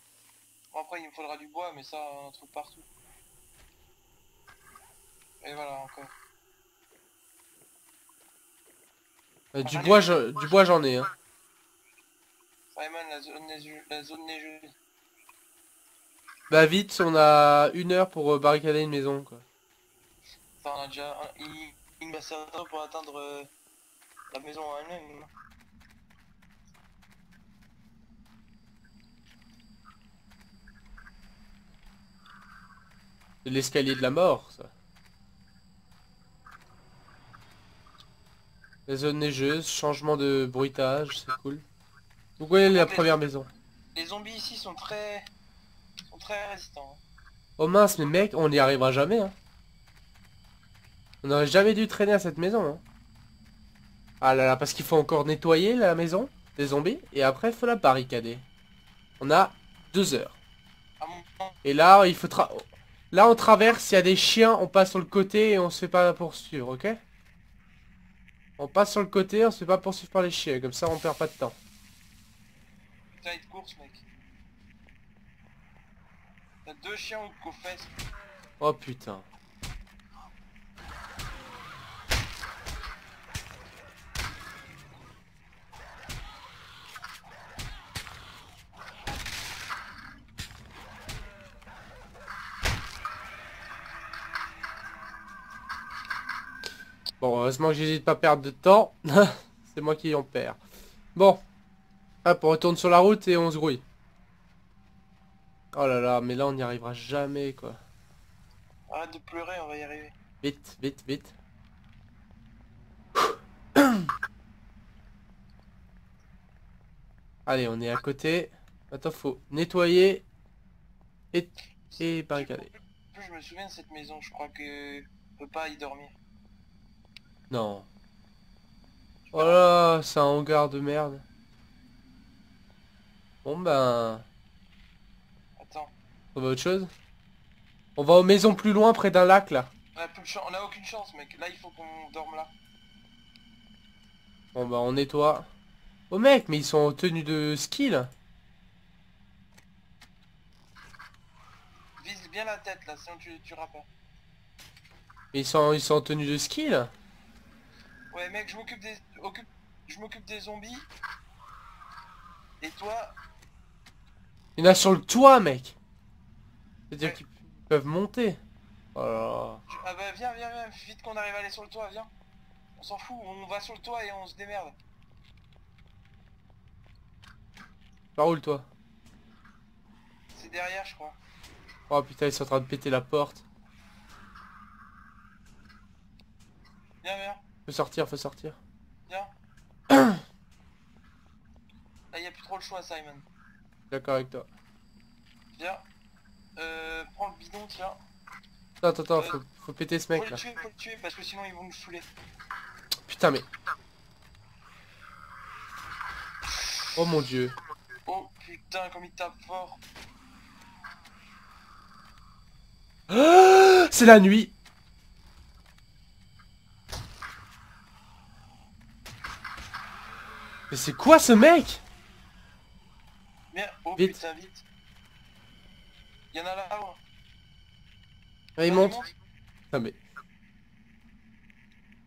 [SPEAKER 2] Bon, après il me faudra du bois, mais ça on en trouve partout. Et voilà encore.
[SPEAKER 1] Du
[SPEAKER 2] Allez,
[SPEAKER 1] bois, du bois, j'en ai, hein.
[SPEAKER 2] Simon, la zone neigeuse.
[SPEAKER 1] Bah vite, on a 1 heure pour barricader une maison, quoi.
[SPEAKER 2] Ça, on a déjà. Il me reste un temps pour atteindre la maison en elle-même.
[SPEAKER 1] C'est l'escalier de la mort, ça. La zone neigeuse, changement de bruitage, c'est cool. Donc ouais,
[SPEAKER 2] Par
[SPEAKER 1] la
[SPEAKER 2] contre,
[SPEAKER 1] première maison.
[SPEAKER 2] les zombies ici sont très résistants.
[SPEAKER 1] Oh mince, mais mec, on n'y arrivera jamais, hein. On n'aurait jamais dû traîner à cette maison, hein. Ah là là, parce qu'il faut encore nettoyer la maison des zombies, et après il faut la barricader. On a 2 heures.
[SPEAKER 2] À mon
[SPEAKER 1] Et là, il faut là, on traverse, il y a des chiens, on passe sur le côté et on se fait pas poursuivre, ok? On passe sur le côté, on se fait pas poursuivre par les chiens, comme ça on perd pas de temps.
[SPEAKER 2] putain de course, mec. T'as 2 chiens aux fesses.
[SPEAKER 1] Oh putain. Bon, heureusement que j'hésite pas à perdre de temps. C'est moi qui en perds. Bon. Hop, on retourne sur la route et on se grouille. Oh là là, mais là on n'y arrivera jamais, quoi.
[SPEAKER 2] Arrête de pleurer, on va y arriver.
[SPEAKER 1] Vite, vite, vite. Allez, on est à côté. Attends, faut nettoyer et barricader.
[SPEAKER 2] Plus je me souviens de cette maison, je crois que on peut pas y dormir.
[SPEAKER 1] Non. Oh là, c'est un hangar de merde. Bon ben,
[SPEAKER 2] Attends.
[SPEAKER 1] on va à autre chose. On va aux maisons plus loin, près d'un lac, là.
[SPEAKER 2] On a aucune chance, mec. Là, il faut qu'on dorme là.
[SPEAKER 1] Bon ben, on nettoie. Oh mec, mais ils sont en tenue de ski, là.
[SPEAKER 2] Vise bien la tête là, sinon tu tueras pas.
[SPEAKER 1] Mais ils sont en tenue de ski, là.
[SPEAKER 2] Ouais, mec, je m'occupe des zombies. Et toi,
[SPEAKER 1] Il y en a sur le toit, mec. C'est-à-dire
[SPEAKER 2] ouais.
[SPEAKER 1] qu'ils peuvent monter. Oh là là.
[SPEAKER 2] Ah bah viens, vite qu'on arrive à aller sur le toit, viens. On s'en fout, on va sur le toit et on se démerde.
[SPEAKER 1] Par où le toit?
[SPEAKER 2] C'est derrière, je crois.
[SPEAKER 1] Oh putain, ils sont en train de péter la porte.
[SPEAKER 2] Viens,
[SPEAKER 1] Faut sortir, faut sortir.
[SPEAKER 2] viens. Là, y a plus trop le choix, Simon.
[SPEAKER 1] D'accord avec toi.
[SPEAKER 2] Viens. Prends le bidon, tiens.
[SPEAKER 1] Attends, faut péter ce mec, là.
[SPEAKER 2] Faut le tuer, parce que sinon ils vont nous saouler.
[SPEAKER 1] Putain, mais... Oh mon dieu.
[SPEAKER 2] Oh putain, comme il tape fort.
[SPEAKER 1] C'est la nuit. Mais c'est quoi ce mec?
[SPEAKER 2] Merde, oh
[SPEAKER 1] Vite.
[SPEAKER 2] putain, vite. Y'en a là-haut.
[SPEAKER 1] Ah, il
[SPEAKER 2] Vas-y,
[SPEAKER 1] monte. Non mais...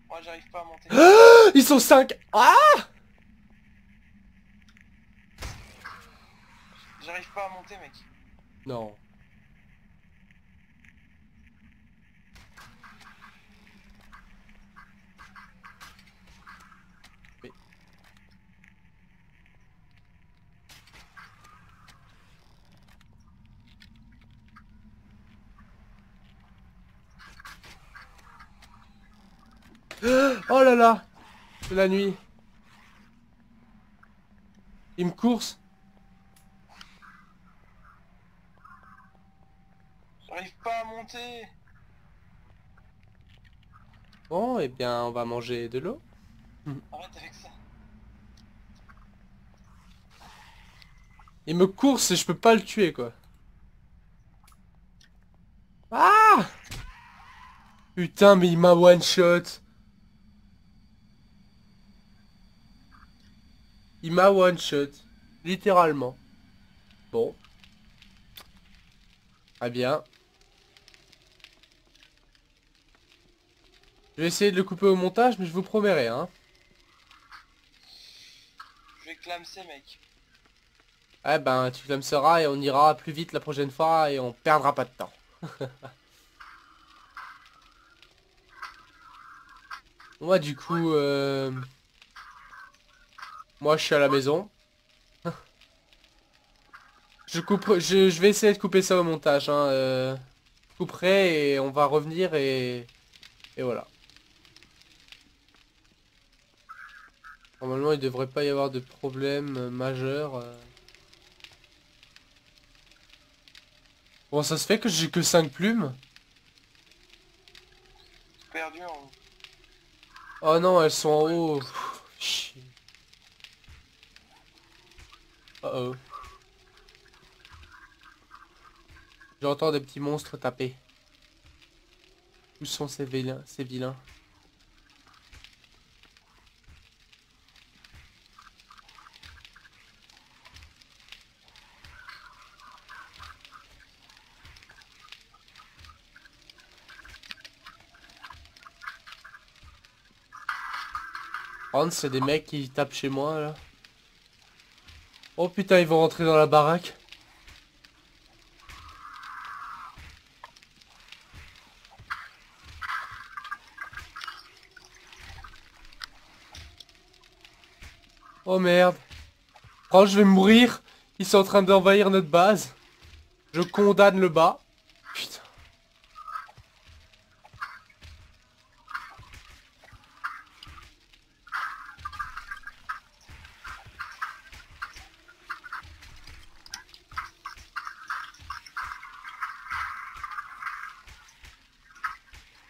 [SPEAKER 2] Moi, j'arrive pas à monter.
[SPEAKER 1] Ils sont 5. Ah!
[SPEAKER 2] J'arrive pas à monter, mec.
[SPEAKER 1] Non. Mais... Oh là là! C'est la nuit. Il me course.
[SPEAKER 2] J'arrive pas à monter.
[SPEAKER 1] Bon, eh bien, on va manger de l'eau.
[SPEAKER 2] Arrête avec ça.
[SPEAKER 1] Il me course et je peux pas le tuer, quoi. Ah! Putain, mais il m'a one shot. Il m'a one shot. Littéralement. Bon. Très bien. Je vais essayer de le couper au montage, mais je vous promets rien. Hein.
[SPEAKER 2] Je vais clamser, mec.
[SPEAKER 1] Eh ben, tu me seras et on ira plus vite la prochaine fois et on perdra pas de temps. Moi, du coup, moi, je suis à la maison. Je vais essayer de couper ça au montage. Hein, je couperai et on va revenir et voilà. Normalement, il devrait pas y avoir de problème majeur. Bon, ça se fait que j'ai que 5 plumes.
[SPEAKER 2] Perdu en...
[SPEAKER 1] Oh non, elles sont en haut. Pff, chier. Oh oh. J'entends des petits monstres taper. Où sont ces vilains, ces vilains? Oh, c'est des mecs qui tapent chez moi là. Oh putain, ils vont rentrer dans la baraque. Oh merde. Oh, je vais mourir. Ils sont en train d'envahir notre base. Je condamne le bas. Putain.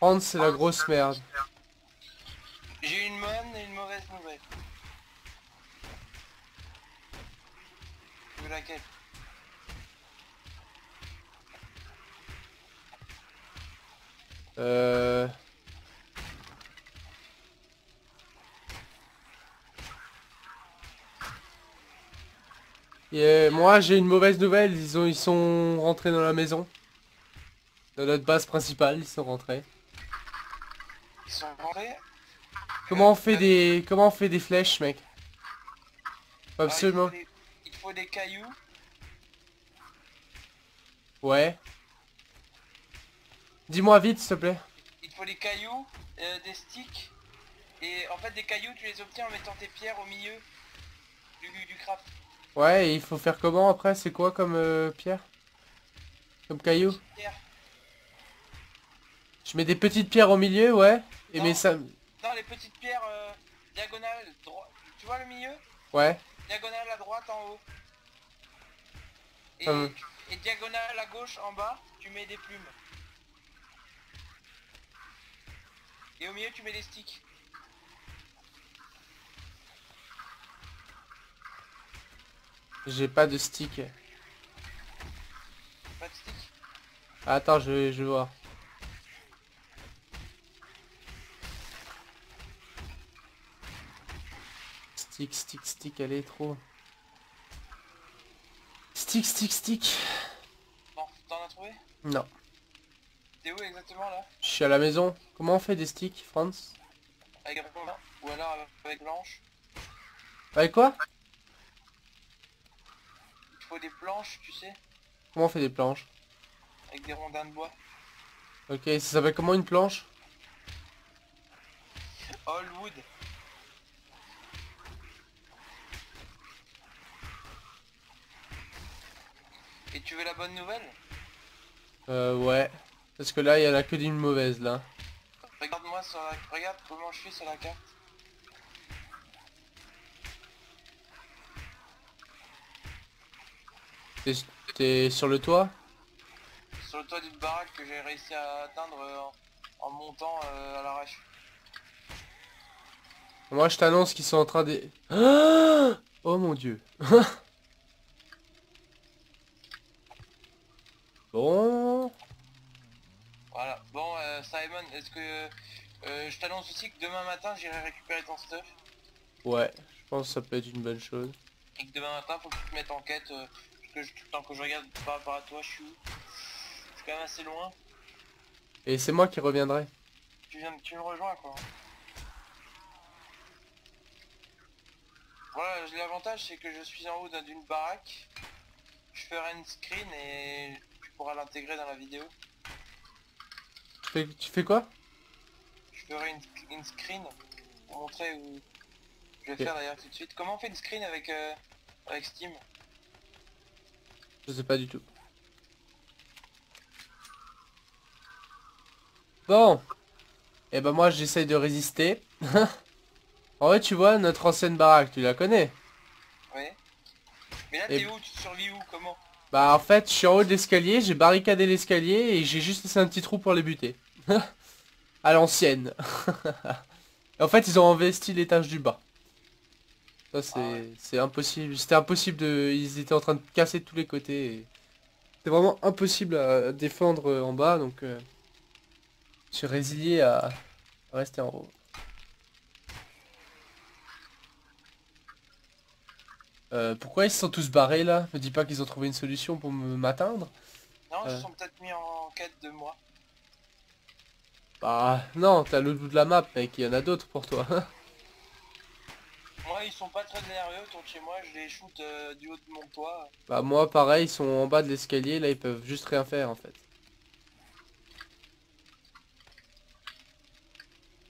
[SPEAKER 1] Hans, c'est la grosse merde.
[SPEAKER 2] J'ai une bonne et une mauvaise nouvelle. Tu veux laquelle?
[SPEAKER 1] Euh... moi, j'ai une mauvaise nouvelle. Ils sont rentrés dans la maison. Dans notre base principale, ils sont rentrés.
[SPEAKER 2] Ils sont rentrés.
[SPEAKER 1] Comment on fait des flèches, mec?
[SPEAKER 2] Alors,
[SPEAKER 1] Absolument.
[SPEAKER 2] il te faut des cailloux.
[SPEAKER 1] Ouais. Dis-moi vite, s'il te plaît.
[SPEAKER 2] Il te faut des cailloux, des sticks. Et en fait, des cailloux, tu les obtiens en mettant tes pierres au milieu du craft.
[SPEAKER 1] Ouais, et il faut faire comment après? C'est quoi comme pierre? Comme caillou?
[SPEAKER 2] Pierre.
[SPEAKER 1] Je mets des petites pierres au milieu, ouais. Et
[SPEAKER 2] Non.
[SPEAKER 1] mais ça...
[SPEAKER 2] Non, les petites pierres diagonales, tu vois le milieu?
[SPEAKER 1] Ouais.
[SPEAKER 2] Diagonale à droite en haut. Et,
[SPEAKER 1] Hum.
[SPEAKER 2] et diagonale à gauche en bas, tu mets des plumes. Et au milieu, tu mets des sticks.
[SPEAKER 1] J'ai pas de stick.
[SPEAKER 2] Pas de sticks.
[SPEAKER 1] Attends, je vais voir. Stick, elle est trop... Stick.
[SPEAKER 2] Non, t'en as trouvé?
[SPEAKER 1] Non.
[SPEAKER 2] T'es où exactement là?
[SPEAKER 1] Je suis à la maison. Comment on fait des sticks, Franz?
[SPEAKER 2] Avec un blanc? Ou alors avec blanche?
[SPEAKER 1] Avec quoi?
[SPEAKER 2] Il te faut des planches, tu sais,
[SPEAKER 1] Comment on fait des planches?
[SPEAKER 2] avec des rondins de bois.
[SPEAKER 1] Ok, ça s'appelle comment une planche?
[SPEAKER 2] All wood. Et tu veux la bonne nouvelle?
[SPEAKER 1] Ouais. Parce que là, il y en a que d'une mauvaise, là.
[SPEAKER 2] Regarde-moi sur la... Regarde comment je suis sur la carte.
[SPEAKER 1] T'es t'es sur le toit?
[SPEAKER 2] Sur le toit d'une baraque que j'ai réussi à atteindre en montant à l'arrache.
[SPEAKER 1] Moi, je t'annonce qu'ils sont en train de... Oh mon dieu. Bon...
[SPEAKER 2] Voilà. Bon, Simon, est-ce que je t'annonce aussi que demain matin j'irai récupérer ton stuff
[SPEAKER 1] Ouais, je pense que ça peut être une bonne chose.
[SPEAKER 2] et que demain matin faut que tu te mettes en quête parce que tout le temps que je regarde par rapport à toi, je suis où? Je suis quand même assez loin.
[SPEAKER 1] Et c'est moi qui reviendrai.
[SPEAKER 2] Tu me rejoins quoi. Voilà, l'avantage c'est que je suis en haut d'une baraque. Je ferai une screen et tu pourras l'intégrer dans la vidéo.
[SPEAKER 1] Tu fais quoi?
[SPEAKER 2] Je ferai une screen pour montrer où je vais
[SPEAKER 1] Ok.
[SPEAKER 2] faire d'ailleurs tout de suite. Comment on fait une screen avec Steam?
[SPEAKER 1] Je sais pas du tout. Bon. Et ben moi j'essaye de résister. En vrai tu vois notre ancienne baraque, tu la connais?
[SPEAKER 2] Oui. Mais là
[SPEAKER 1] Et
[SPEAKER 2] t'es où? Tu survis où? Comment?
[SPEAKER 1] bah en fait je suis en haut de l'escalier, j'ai barricadé l'escalier et j'ai juste laissé un petit trou pour les buter. À l'ancienne. Et en fait ils ont investi l'étage du bas. Ça
[SPEAKER 2] Ah ouais.
[SPEAKER 1] c'est impossible. C'était impossible de... Ils étaient en train de casser de tous les côtés. C'est vraiment impossible à défendre en bas donc je suis résilié à rester en haut. Pourquoi ils se sont tous barrés là? Me dis pas qu'ils ont trouvé une solution pour m'atteindre.
[SPEAKER 2] Non, ils se
[SPEAKER 1] Euh,
[SPEAKER 2] sont peut-être mis en quête de moi.
[SPEAKER 1] Bah non, t'as le bout de la map mec, il y en a d'autres pour toi.
[SPEAKER 2] Moi, ils sont pas très énervés autour de chez moi. Je les shoot du haut de mon toit.
[SPEAKER 1] Bah moi pareil, ils sont en bas de l'escalier, là ils peuvent juste rien faire en fait.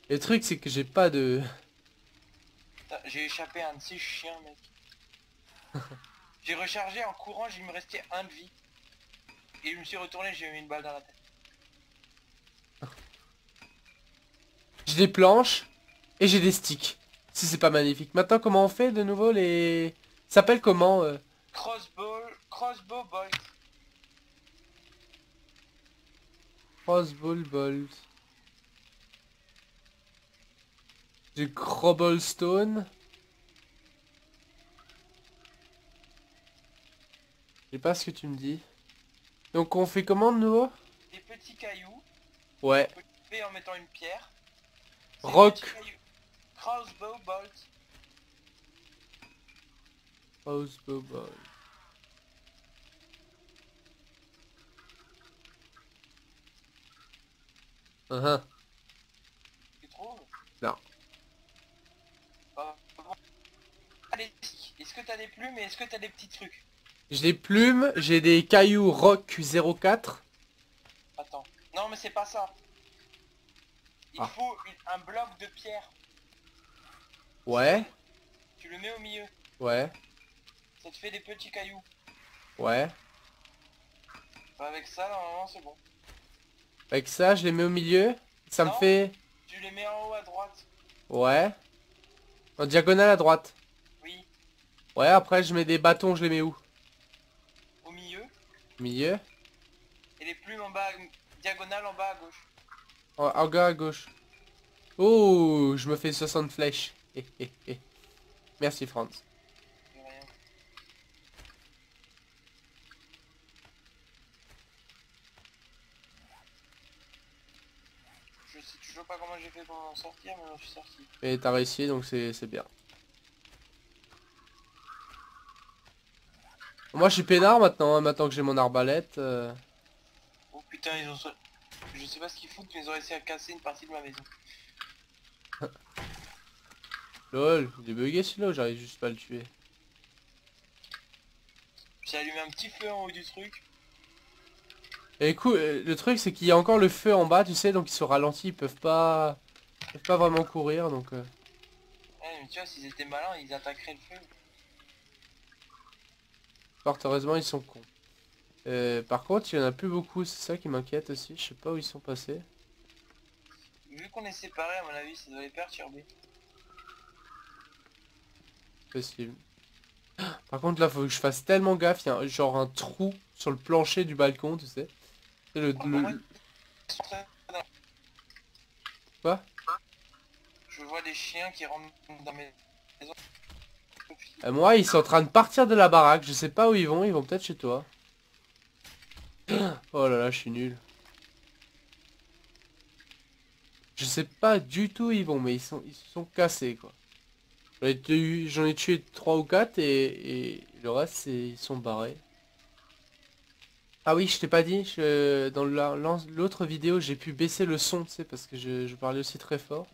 [SPEAKER 1] Et le truc c'est que j'ai pas de...
[SPEAKER 2] Putain, j'ai échappé à un de ces chiens, mec. J'ai rechargé en courant, il me restait un de vie. Et je me suis retourné, j'ai mis une balle dans la tête.
[SPEAKER 1] J'ai des planches et j'ai des sticks. Si c'est pas magnifique. Maintenant comment on fait de nouveau les... Ça s'appelle comment
[SPEAKER 2] Crossbow bolt.
[SPEAKER 1] Crossbow bolt. Du cobblestone. Je sais pas ce que tu me dis. Donc on fait comment de nouveau?
[SPEAKER 2] Des petits cailloux.
[SPEAKER 1] Ouais.
[SPEAKER 2] Que tu fais en mettant une pierre. Ces
[SPEAKER 1] Rock.
[SPEAKER 2] petits cailloux. Crossbow bolt.
[SPEAKER 1] Crossbow bolt. Uh-huh.
[SPEAKER 2] Tu trouves?
[SPEAKER 1] Non.
[SPEAKER 2] Bah, bon. Allez, est-ce que t'as des plumes et est-ce que t'as des petits trucs?
[SPEAKER 1] J'ai des plumes, j'ai des cailloux rock 04.
[SPEAKER 2] Attends. Non, mais c'est pas ça. Il
[SPEAKER 1] Ah.
[SPEAKER 2] faut un bloc de pierre.
[SPEAKER 1] Ouais.
[SPEAKER 2] Tu le mets au milieu.
[SPEAKER 1] Ouais.
[SPEAKER 2] Ça te fait des petits cailloux.
[SPEAKER 1] Ouais.
[SPEAKER 2] Bah, avec ça, normalement, c'est bon.
[SPEAKER 1] Avec ça, je les mets au milieu. Ça me
[SPEAKER 2] Non.
[SPEAKER 1] fait...
[SPEAKER 2] Tu les mets en haut à droite.
[SPEAKER 1] Ouais. En diagonale à droite.
[SPEAKER 2] Oui.
[SPEAKER 1] Ouais, après je mets des bâtons, je les mets où?
[SPEAKER 2] Au milieu.
[SPEAKER 1] Au milieu.
[SPEAKER 2] Et les plumes en bas, diagonale en bas à gauche.
[SPEAKER 1] En bas à gauche. Oh, je me fais 60 flèches. Merci Franz.
[SPEAKER 2] De rien. Je sais toujours pas comment j'ai fait pour m'en sortir, mais j'en suis sorti.
[SPEAKER 1] Et t'as réussi, donc c'est bien. Moi je suis peinard maintenant, hein, maintenant que j'ai mon arbalète.
[SPEAKER 2] Oh putain, ils ont... Je sais pas ce qu'ils foutent, mais ils ont réussi à casser une partie de ma maison.
[SPEAKER 1] Lol, il est bugué celui-là, j'arrive juste pas à le tuer.
[SPEAKER 2] J'ai allumé un petit feu en haut du truc.
[SPEAKER 1] Et écoute, le truc c'est qu'il y a encore le feu en bas, tu sais, donc ils sont ralentis, ils peuvent pas vraiment courir, donc...
[SPEAKER 2] Ouais, mais tu vois, s'ils étaient malins, ils attaqueraient le feu.
[SPEAKER 1] Fort heureusement, ils sont cons. Par contre, il y en a plus beaucoup, c'est ça qui m'inquiète aussi, je sais pas où ils sont passés.
[SPEAKER 2] Vu qu'on est séparés, à mon avis, ça doit les perturber.
[SPEAKER 1] Possible. Par contre, là, faut que je fasse tellement gaffe, il y a genre un trou sur le plancher du balcon, tu sais. C'est le...
[SPEAKER 2] Pour moi, ils sont très...
[SPEAKER 1] Quoi?
[SPEAKER 2] Je vois des chiens qui rentrent dans mes maisons.
[SPEAKER 1] Moi, ils sont en train de partir de la baraque, je sais pas où ils vont peut-être chez toi. Oh là là, je suis nul. Je sais pas du tout où ils vont, mais ils se sont cassés quoi. J'en ai tué 3 ou 4 et le reste ils sont barrés. Ah oui, je t'ai pas dit, dans l'autre vidéo j'ai pu baisser le son, tu sais, parce que je parlais aussi très fort.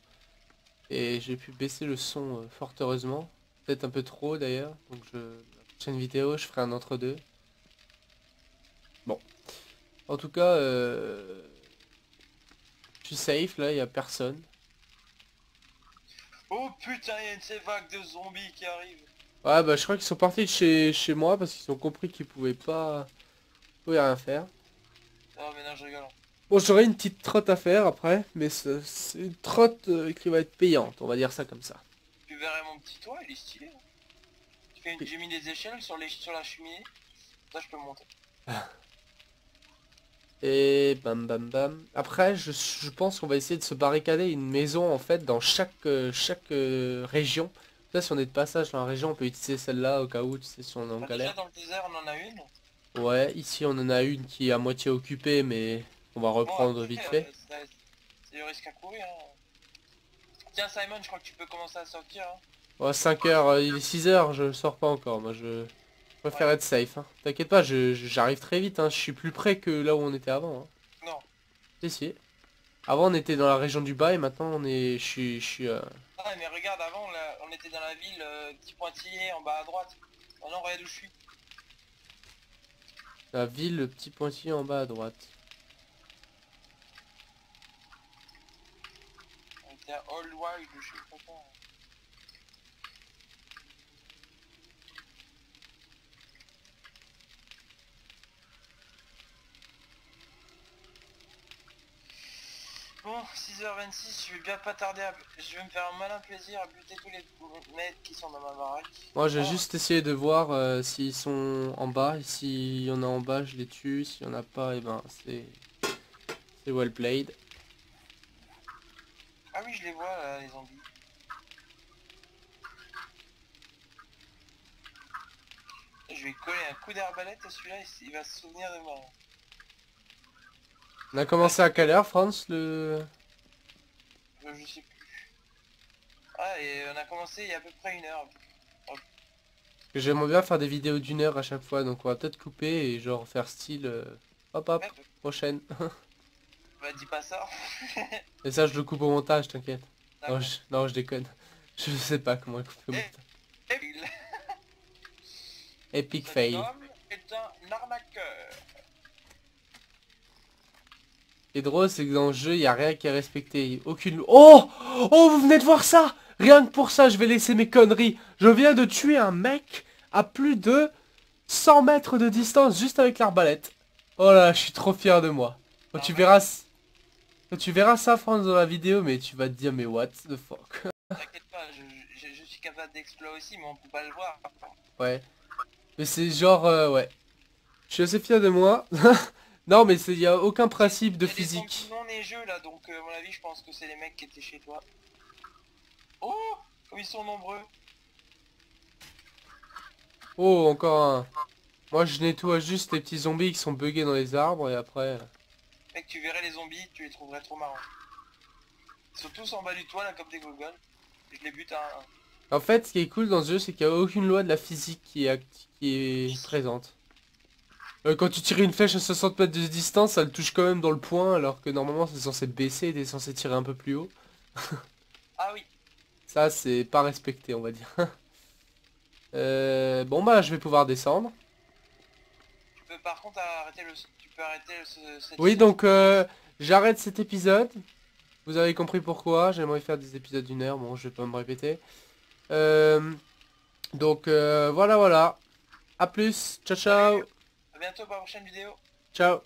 [SPEAKER 1] Et j'ai pu baisser le son fort heureusement. Peut-être un peu trop d'ailleurs. Donc la prochaine vidéo je ferai un entre-deux. Bon. En tout cas, je suis safe là, il y a personne.
[SPEAKER 2] Oh putain, il y a une ces vagues de zombies qui arrivent.
[SPEAKER 1] Ouais bah je crois qu'ils sont partis de chez moi parce qu'ils ont compris qu'ils pouvaient rien faire.
[SPEAKER 2] Oh mais non, je rigole.
[SPEAKER 1] Bon, j'aurai une petite trotte à faire après, mais c'est une trotte qui va être payante, on va dire ça comme ça.
[SPEAKER 2] Tu verrais mon petit toit, il est stylé. Hein. J'ai mis des échelles sur la cheminée. Ça, je peux monter.
[SPEAKER 1] Et bam bam bam. Après, je pense qu'on va essayer de se barricader une maison en fait dans chaque région. Là, si on est de passage dans la région, on peut utiliser celle-là au cas où, tu sais, si on est en
[SPEAKER 2] Bah, déjà,
[SPEAKER 1] galère.
[SPEAKER 2] dans le désert, on en a une.
[SPEAKER 1] Ouais, ici on en a une qui est à moitié occupée, mais on va
[SPEAKER 2] Bon,
[SPEAKER 1] reprendre
[SPEAKER 2] après,
[SPEAKER 1] vite fait.
[SPEAKER 2] c'est du risque à courir. Hein. Tiens, Simon, je crois que tu peux commencer à sortir. Hein.
[SPEAKER 1] Ouais, 5 heures, il est 6 heures, je sors pas encore. Moi, je préfère
[SPEAKER 2] Ouais.
[SPEAKER 1] être safe. Hein. T'inquiète pas, j'arrive très vite. Hein. Je suis plus près que là où on était avant. Hein.
[SPEAKER 2] Non.
[SPEAKER 1] Si, si. Avant, on était dans la région du bas et maintenant, je suis.
[SPEAKER 2] Ah, mais regarde, avant, là, on était dans la ville, petit pointillé en bas à droite. Maintenant, regarde où je suis.
[SPEAKER 1] La ville, le petit pointillé en bas à droite.
[SPEAKER 2] On était à Old Wild, je sais pas quoi. Bon, 6h26, je vais bien pas tarder à... Je vais me faire un malin plaisir à buter tous les mecs qui sont dans ma baraque.
[SPEAKER 1] Moi, j'ai
[SPEAKER 2] Oh,
[SPEAKER 1] juste essayé de voir s'ils sont en bas. Et s'il y en a en bas, je les tue. S'il y en a pas, et ben, c'est well played.
[SPEAKER 2] ah oui, je les vois, là, les zombies. Je vais coller un coup d'arbalète à celui-là, il va se souvenir de moi.
[SPEAKER 1] On a commencé à quelle heure, France,
[SPEAKER 2] Je sais plus. Ah, et on a commencé il y a à peu près 1 heure.
[SPEAKER 1] J'aimerais bien faire des vidéos d'1 heure à chaque fois, donc on va peut-être couper et genre faire style hop hop,
[SPEAKER 2] Ouais,
[SPEAKER 1] prochaine.
[SPEAKER 2] bah dis pas ça.
[SPEAKER 1] Et ça je le coupe au montage, t'inquiète. Non,
[SPEAKER 2] D'accord.
[SPEAKER 1] non, je déconne. Je sais pas comment couper au montage.
[SPEAKER 2] Et
[SPEAKER 1] Epic
[SPEAKER 2] cet
[SPEAKER 1] fail.
[SPEAKER 2] homme est un arnaqueur.
[SPEAKER 1] Ce qui est drôle, c'est que dans le jeu, il n'y a rien qui est respecté. Aucune... Oh! Oh, vous venez de voir ça! Rien que pour ça, je vais laisser mes conneries. Je viens de tuer un mec à plus de 100 mètres de distance juste avec l'arbalète. Oh là, je suis trop fier de moi. Quand tu verras ça, France, dans la vidéo, mais tu vas te dire, mais what the fuck?
[SPEAKER 2] T'inquiète pas, je suis capable d'exploit aussi, mais on peut pas le voir.
[SPEAKER 1] Ouais. Mais c'est genre, ouais. Je suis assez fier de moi. Non, mais il n'y a aucun principe de
[SPEAKER 2] Il y a des zombies
[SPEAKER 1] physique.
[SPEAKER 2] non neigeux là, donc à mon avis, je pense que c'est les mecs qui étaient chez toi. Oh, comme ils sont nombreux.
[SPEAKER 1] Oh, encore un. Moi, je nettoie juste les petits zombies qui sont buggés dans les arbres et après...
[SPEAKER 2] Mec, tu verrais les zombies, tu les trouverais trop marrants. Ils sont tous en bas du toit là, comme des gogoles. Je les bute à un.
[SPEAKER 1] En fait, ce qui est cool dans ce jeu, c'est qu'il n'y a aucune loi de la physique qui est présente. Quand tu tires une flèche à 60 mètres de distance, ça le touche quand même dans le point, alors que normalement c'est censé baisser et t'es censé tirer un peu plus haut.
[SPEAKER 2] Ah oui,
[SPEAKER 1] Ça, c'est pas respecté, on va dire. Bon bah, je vais pouvoir descendre.
[SPEAKER 2] tu peux par contre arrêter le... Tu peux arrêter cette...
[SPEAKER 1] Oui, donc j'arrête cet épisode. Vous avez compris pourquoi. J'aimerais faire des épisodes d'1 heure. Bon, je vais pas me répéter. Donc voilà, voilà. À plus. Ciao, ciao.
[SPEAKER 2] À bientôt pour la prochaine vidéo.
[SPEAKER 1] Ciao.